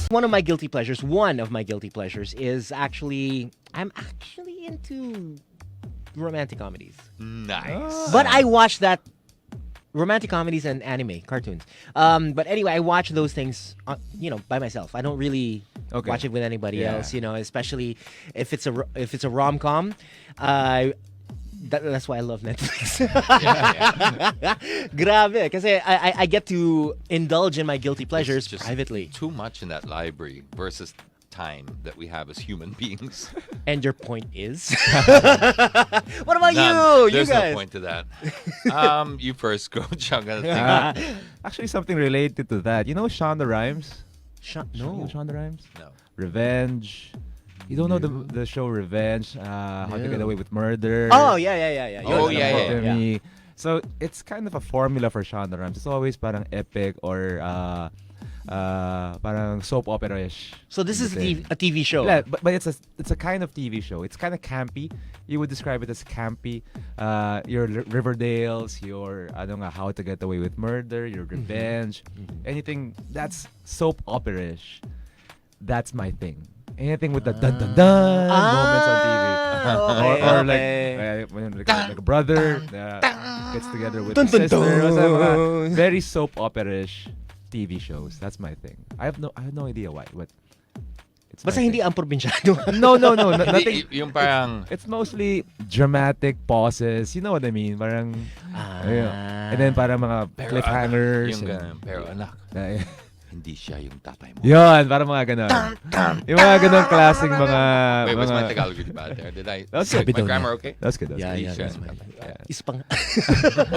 One of my guilty pleasures is I'm actually into romantic comedies. Nice. But I watch that romantic comedies and anime cartoons. But anyway, I watch those things, by myself. I don't really watch it with anybody else. Especially if it's a rom-com. That's why I love Netflix. Grabe, kasi I get to indulge in my guilty pleasures just privately. Too much in that library versus time that we have as human beings. And your point is? What about you? There's you guys? no point to that. You first, Coach. I'm gonna think. Actually, something related to that. You know Shonda Rhimes? No. You know Shonda Rhimes? No. Revenge. You don't know the show Revenge? How to Get Away with Murder? Oh, yeah. Oh, yeah. So it's kind of a formula for Shonda Rhimes. It's always parang epic or parang soap opera-ish. So this is a TV show. Yeah, but it's a kind of TV show. It's kind of campy. You would describe it as campy. Your Riverdales, your How to Get Away with Murder, your Revenge, anything that's soap opera-ish. That's my thing. Anything with the dun dun dun moments on TV, or like when like a brother gets together with his sister. Very soap opera-ish TV shows. That's my thing. I have no idea why, but it's Basta hindi ang probinsyano. No, nothing. Yung parang It's mostly dramatic pauses. You know what I mean? Parang and then parang mga cliffhangers. Yung ganun. Pero anak, hindi siya yung tatay mo. Yun, parang mga ganun. Yung mga ganun klaseng mga... Wait, was my Tagalog really bad there? Did I... That's my good. grammar okay? That's good. Yeah, That's Ispang.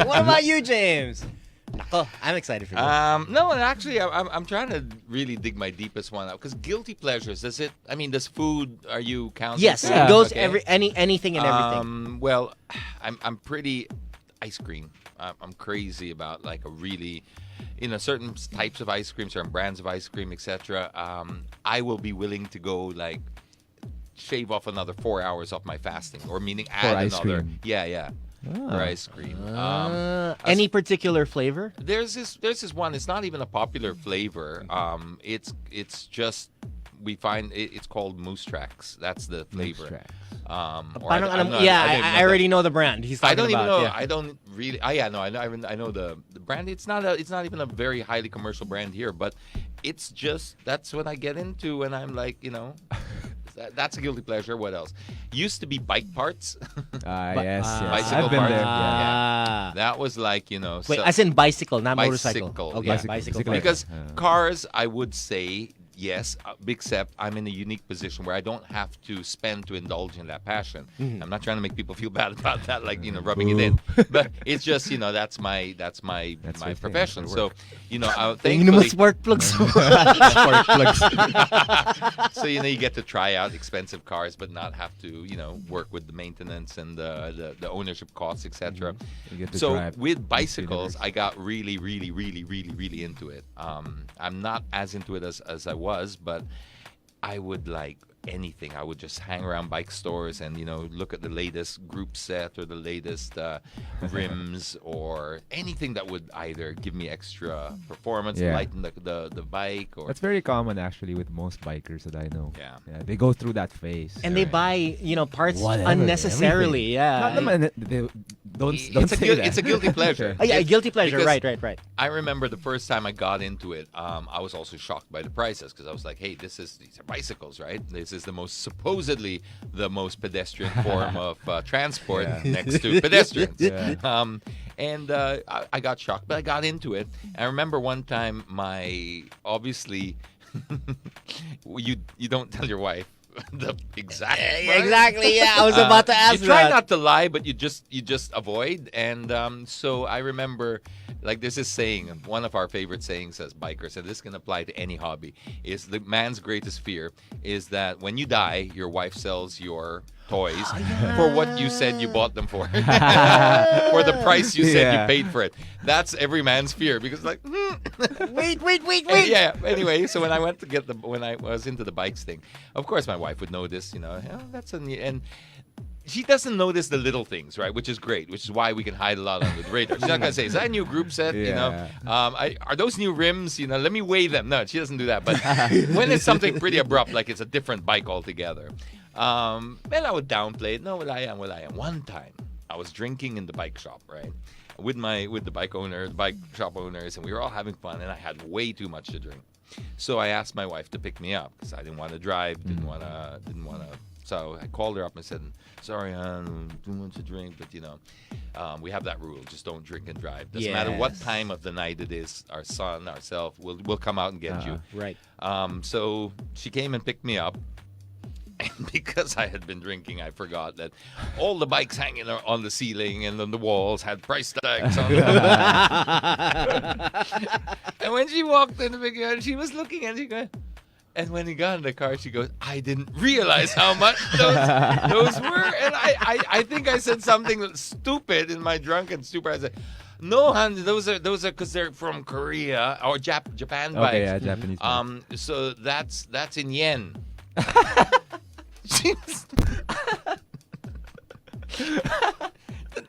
What about you, James? Nako, I'm excited for you. No, actually, I'm trying to really dig my deepest one out because guilty pleasures. Does food? Are you counting? Yes, food? it goes Okay. anything and everything. Well, I'm pretty ice cream. I'm crazy about like a really, certain types of ice cream, certain brands of ice cream, etc. I will be willing to go like shave off another 4 hours off my fasting, or meaning add ice another. cream. Yeah. For ice cream. Any particular flavor? There's this one. It's not even a popular flavor. It's just we find it's called Moose Tracks. That's the flavor. I already know the brand. He's talking I don't even about, know. yeah. I don't really. I know the brand. It's not even a very highly commercial brand here, but it's just that's what I get into when I'm like, that's a guilty pleasure. What else? Used to be bike parts. Yes. Bicycle I've been parts. there. Yeah. That was like, Wait, as in bicycle, not motorcycle. Yeah. Okay, bicycle. Because cars, I would say, yes, except I'm in a unique position where I don't have to spend to indulge in that passion. I'm not trying to make people feel bad about that, like, rubbing it in. But it's just, that's my profession. So, thankfully... spark plugs. Spark plugs. So, you get to try out expensive cars, but not have to, work with the maintenance and the ownership costs, etc. So, with bicycles, I got really, really, really, really, really into it. I'm not as into it as I was, but I would like anything. I would just hang around bike stores and look at the latest group set or the latest rims or anything that would either give me extra performance, lighten the bike. Or that's very common actually with most bikers that I know. Yeah, they go through that phase. And they buy parts Whatever, unnecessarily. everything. Yeah. Don't it's say that. It's a guilty pleasure. Yeah, guilty pleasure. Because Right. I remember the first time I got into it, I was also shocked by the prices because I was like, hey, these are bicycles, right? This is supposedly the most pedestrian form of transport next to pedestrians. And I got shocked, but I got into it. I remember one time obviously, you don't tell your wife the exact price. Exactly. Yeah, I was about to ask you try that. not to lie, but you just avoid. And so I remember, like, there's this saying, one of our favorite sayings as bikers, and this can apply to any hobby, is the man's greatest fear is that when you die, your wife sells your toys for what you said you bought them for. For the price you said you paid for it. That's every man's fear because Wait. Yeah. Anyway, so when I went to when I was into the bikes thing, of course my wife would know this, that's and she doesn't notice the little things, right? Which is great, which is why we can hide a lot under the radar. She's not gonna say, "Is that a new group set?" You know, are those new rims? You know, let me weigh them. No, she doesn't do that. But when it's something pretty abrupt, like it's a different bike altogether, then I would downplay it. No, well, I am. One time, I was drinking in the bike shop, right, with the bike shop owners, and we were all having fun, and I had way too much to drink. So I asked my wife to pick me up because I didn't want to drive, didn't want to. So I called her up and said, "Sorry, I'm too much to drink, but you know, we have that rule: just don't drink and drive. Doesn't matter what time of the night it is. Our son, ourselves, we'll come out and get you." Right. So she came and picked me up. And because I had been drinking, I forgot that all the bikes hanging on the ceiling and on the walls had price tags on them. And when she walked in the backyard, she was looking at it. And when he got in the car, she goes, "I didn't realize how much those were." And I think I said something stupid in my drunken stupor. I said, "No, hon, those are because they're from Korea or Japan bikes." Okay, yeah, Japanese bikes. So that's in yen.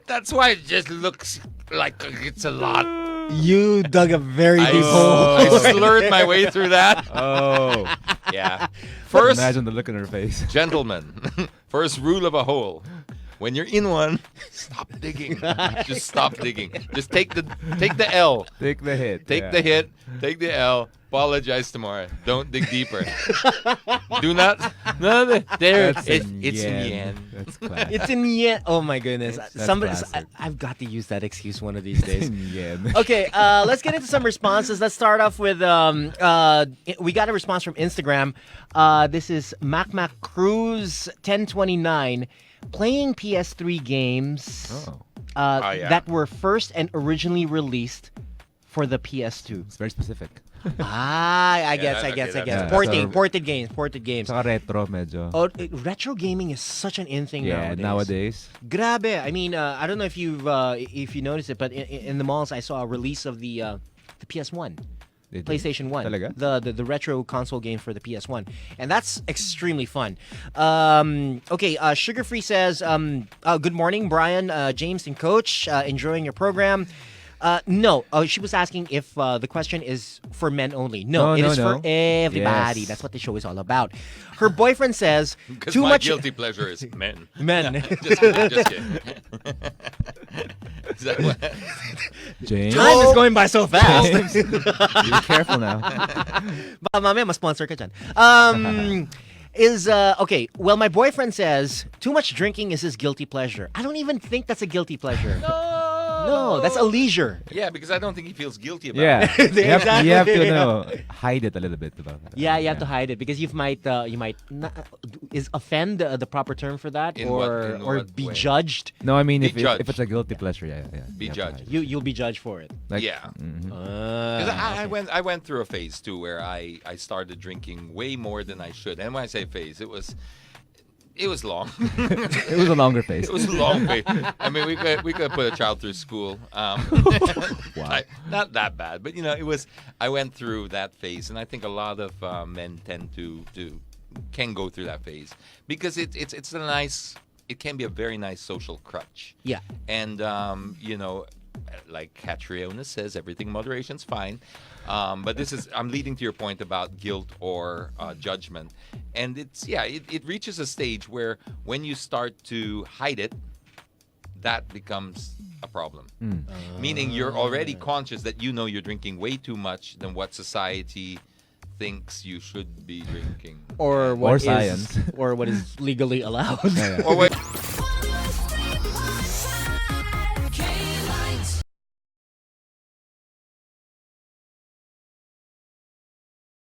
That's why it just looks like it's a lot. You dug a very deep hole. I slurred my way through that. Oh. Yeah. First, imagine the look on her face. Gentlemen, first rule of a hole. When you're in one, stop digging. Just stop digging. Just take the L. Take the hit. Take the hit. Take the L. Apologize tomorrow. Don't dig deeper. Do not. No, there. It's in yen. That's classic. It's in yen. Oh my goodness. Classic. I've got to use that excuse one of these days. In yen. Okay, let's get into some responses. Let's start off with we got a response from Instagram. This is Mac Cruz 1029. Playing PS3 games that were first and originally released for the PS2. It's very specific. I guess. Ported games. Saka retro medyo. Oh, retro gaming is such an in thing nowadays. Grabe. I mean, I don't know if you noticed it, but in the malls I saw a release of the PS1. PlayStation 1. Talaga? The retro console game for the PS1. And that's extremely fun. Okay, Sugar Free says, good morning, Brian, James, and Coach. Enjoying your program. No, she was asking if the question is for men only. No, it is for everybody. Yes. That's what the show is all about. Her boyfriend says, because too my much guilty pleasure is men. Men. Just kidding. Is that what? James. Time is going by so fast. Be careful now. Baka mamaya ma-sponsor ka dyan. Okay, well, my boyfriend says too much drinking is his guilty pleasure. I don't even think that's a guilty pleasure. No, that's a leisure. Yeah, because I don't think he feels guilty about it. You have to hide it a little bit. Yeah, you have to hide it because you might not, is offend the proper term for that, In or what be way? judged. No, I mean if judged. it's a guilty pleasure, Be judged. You'll be judged for it. Like, Yeah. mhm. 'Cause I went through a phase too where I started drinking way more than I should. And when I say phase, it was long. It was a longer phase. It was a long phase. I mean, we could put a child through school. Wow. Not that bad, but I went through that phase, and I think a lot of men tend to can go through that phase because it's a nice. It can be a very nice social crutch. Yeah. And like Catriona says, everything in moderation's fine. But I'm leading to your point about guilt or judgment. And it reaches a stage where when you start to hide it, that becomes a problem. Meaning you're already conscious that you're drinking way too much than what society thinks you should be drinking. Or what science. or what is legally allowed. Or what